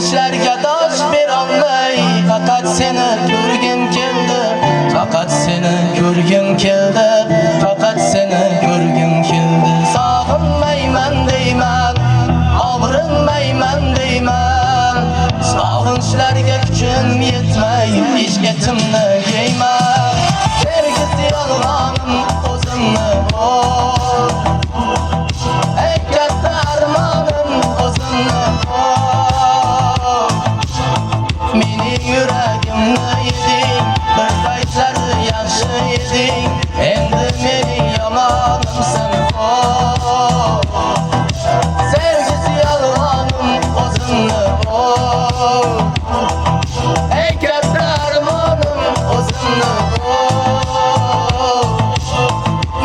Sevgişlerge dosh berolmay, faqat seni ko'rgim keldi, faqat seni ko'rgim keldi, faqat seni ko'rgim keldi. Sog'inmayman deyman, og'rinmayman deyman, sog'inchlarga kuchim yetmay, ish etimni yeyman. Sevgisi yolg'onim o'zimni ey katta armonim o'zimni mening yuragimni yeding, bir paytlar yaxshi eding, endi mening yomonimsan. Sevgisi yolg'onim o'zimni ey katta armonim o'zimni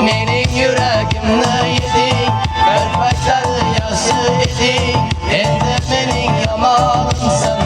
mening yuragimni yeding, bir paytlar yaxshi eding, endi mening yomonimsan.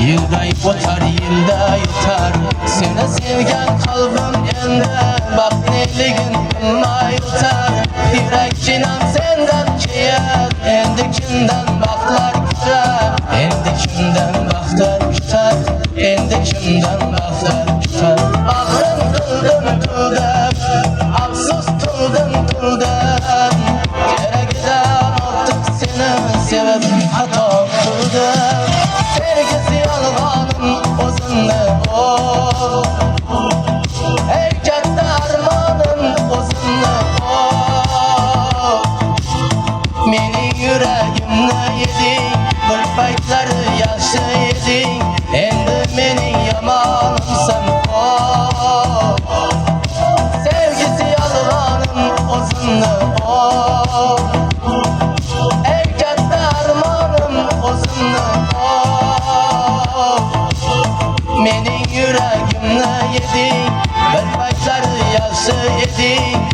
Yıldayıp otar, yılda yutar, seni sevgen kalbim endi bak neligin bilmay yutar. Yurakchinan senden keyin, endi kimdan baxtlar kutar, endi kimdan baxtlar kutar, endi kimdan baxtlar kutar. Bag'rim qildim to'ldim, afsus qildim to'ldim, keragidan ortiq seni sevib xato qildim. Sevgisi yolg'onim o'zimni ey katta armonim o'zimni mening yuragimni yeding, bir paytlar yaxshi eding, endi mening yomonimsan. Sevgisi yolg'onim o'zimni ey katta armonim o'zimni mening yuragimni yeding, bir paytlar yaxshi eding,